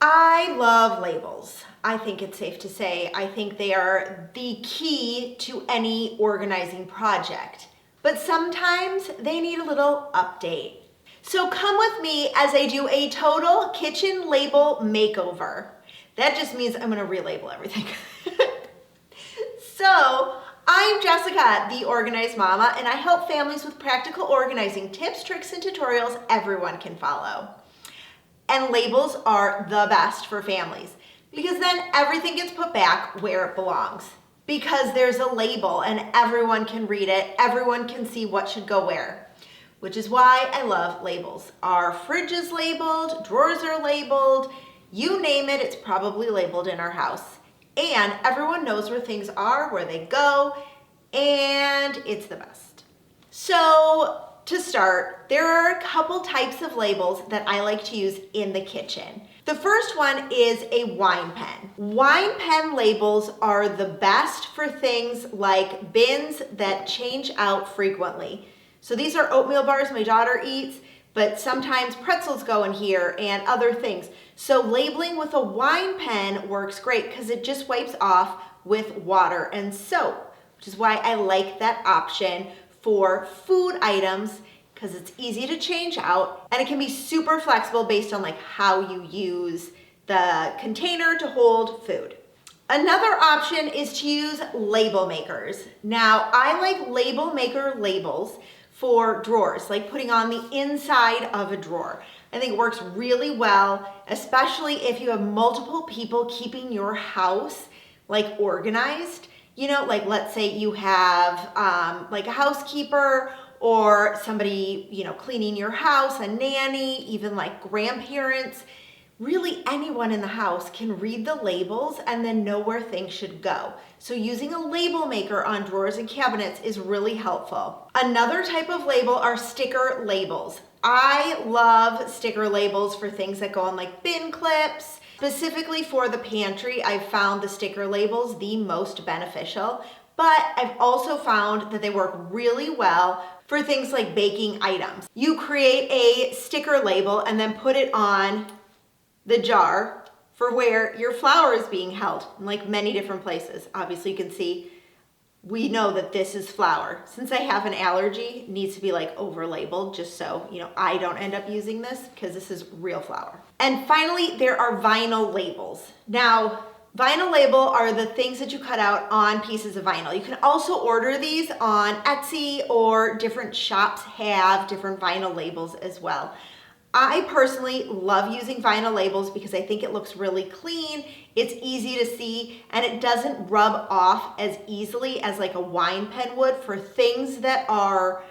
I love labels. I think it's safe to say I think they are the key to any organizing project, but sometimes they need a little update. So come with me as I do a total kitchen label makeover. That just means I'm gonna relabel everything. So I'm Jessica, the Organized Mama, and I help families with practical organizing tips, tricks, and tutorials everyone can follow. And labels are the best for families because then everything gets put back where it belongs. Because there's a label and everyone can read it, everyone can see what should go where. Which is why I love labels. Our fridge is labeled, drawers are labeled, you name it, it's probably labeled in our house. And everyone knows where things are, where they go, and it's the best. So to start, there are a couple types of labels that I like to use in the kitchen. The first one is a wine pen. Wine pen labels are the best for things like bins that change out frequently. So these are oatmeal bars my daughter eats, but sometimes pretzels go in here and other things. So labeling with a wine pen works great because it just wipes off with water and soap, which is why I like that option for food items because it's easy to change out and it can be super flexible based on like how you use the container to hold food. Another option is to use label makers. Now I like label maker labels for drawers, like putting on the inside of a drawer. I think it works really well, especially if you have multiple people keeping your house like organized. You know, like let's say you have like a housekeeper or somebody, you know, cleaning your house, a nanny, even like grandparents. Really anyone in the house can read the labels and then know where things should go. So using a label maker on drawers and cabinets is really helpful. Another type of label are sticker labels. I love sticker labels for things that go on like bin clips. Specifically for the pantry, I've found the sticker labels the most beneficial, but I've also found that they work really well for things like baking items. You create a sticker label and then put it on the jar for where your flour is being held in like many different places. Obviously you can see, we know that this is flour. Since I have an allergy, it needs to be like over labeled just so, you know, I don't end up using this because this is real flour. And finally, there are vinyl labels. Now, vinyl label are the things that you cut out on pieces of vinyl. You can also order these on Etsy or different shops have different vinyl labels as well. I personally love using vinyl labels because I think it looks really clean, it's easy to see, and it doesn't rub off as easily as like a wine pen would for things that are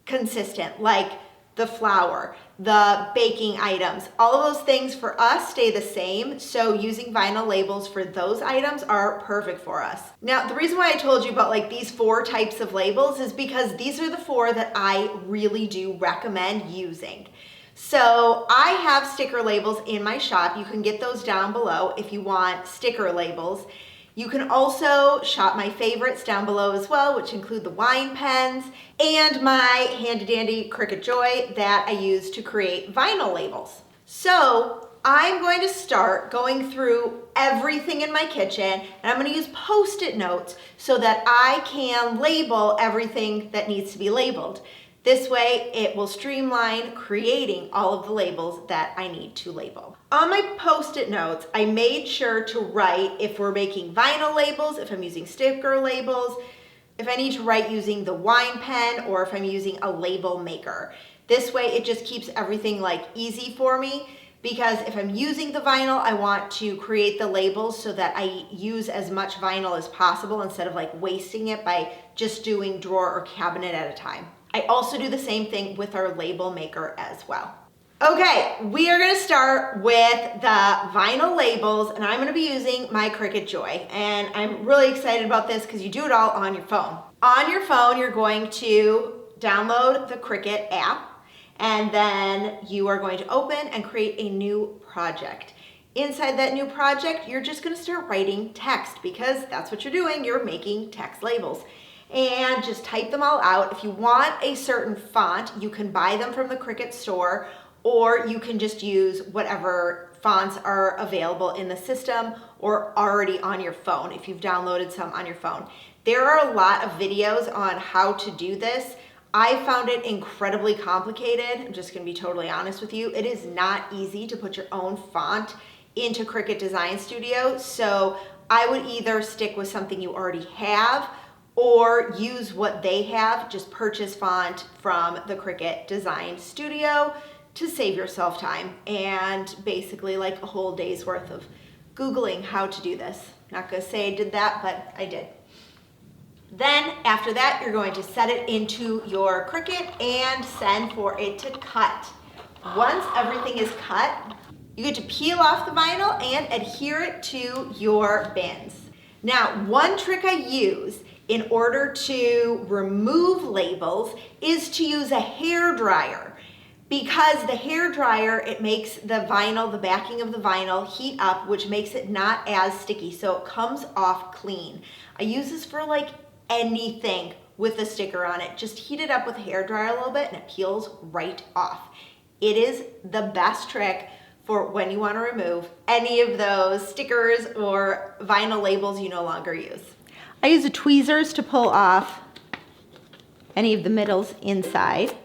consistent, like the flour, the baking items. All of those things for us stay the same, so using vinyl labels for those items are perfect for us. Now, the reason why I told you about like these 4 types of labels is because these are the 4 that I really do recommend using. So I have sticker labels in my shop. You can get those down below if you want sticker labels. You can also shop my favorites down below as well, which include the wine pens and my handy dandy Cricut Joy that I use to create vinyl labels. So I'm going to start going through everything in my kitchen and I'm going to use Post-it notes so that I can label everything that needs to be labeled. This way it will streamline creating all of the labels that I need to label. On my Post-it notes, I made sure to write if we're making vinyl labels, if I'm using sticker labels, if I need to write using the wine pen, or if I'm using a label maker. This way it just keeps everything like easy for me because if I'm using the vinyl, I want to create the labels so that I use as much vinyl as possible instead of like wasting it by just doing drawer or cabinet at a time. I also do the same thing with our label maker as well. Okay, we are gonna start with the vinyl labels and I'm gonna be using my Cricut Joy. And I'm really excited about this because you do it all on your phone. On your phone, you're going to download the Cricut app and then you are going to open and create a new project. Inside that new project, you're just gonna start writing text because that's what you're doing, you're making text labels. And just type them all out. If you want a certain font, you can buy them from the Cricut store or you can just use whatever fonts are available in the system or already on your phone if you've downloaded some on your phone. There are a lot of videos on how to do this. I found it incredibly complicated. I'm just gonna be totally honest with you. It is not easy to put your own font into Cricut Design Studio, so I would either stick with something you already have or use what they have, just purchase font from the Cricut Design Studio to save yourself time and basically like a whole day's worth of Googling how to do this. Not gonna say I did that, but I did. Then after that, you're going to set it into your Cricut and send for it to cut. Once everything is cut, you get to peel off the vinyl and adhere it to your bins. Now, one trick I use in order to remove labels is to use a hair dryer, because the hair dryer, it makes the vinyl, the backing of the vinyl heat up, which makes it not as sticky, so it comes off clean. I use this for like anything with a sticker on it. Just heat it up with a hair dryer a little bit and it peels right off. It is the best trick for when you want to remove any of those stickers or vinyl labels you no longer use. I use the tweezers to pull off any of the middles inside.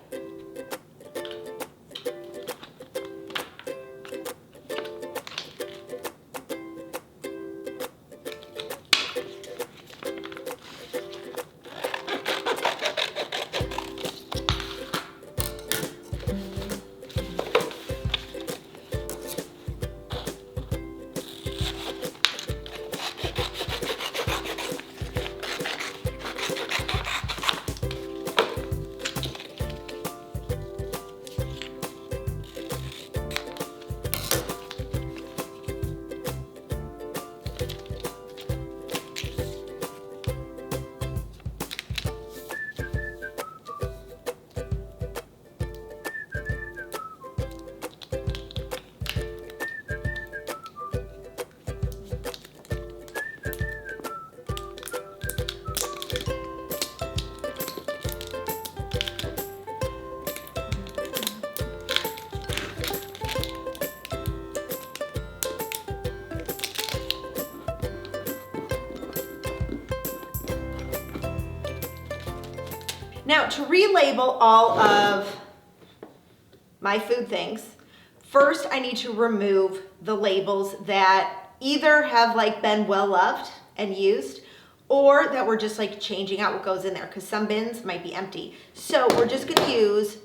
Now, to relabel all of my food things, first I need to remove the labels that either have like been well loved and used, or that we're just like changing out what goes in there, because some bins might be empty. So we're just gonna use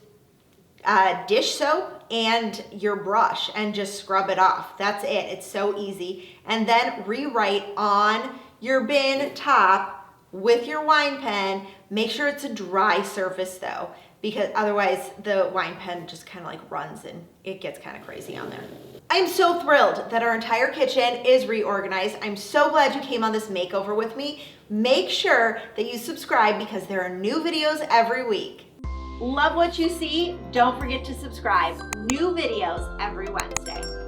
dish soap and your brush and just scrub it off. That's it, it's so easy. And then rewrite on your bin top with your wine pen. Make sure it's a dry surface though, because otherwise the wine pen just kind of like runs and it gets kind of crazy on there. I'm so thrilled that our entire kitchen is reorganized. I'm so glad you came on this makeover with me. Make sure that you subscribe because there are new videos every week. Love what you see? Don't forget to subscribe. New videos every Wednesday.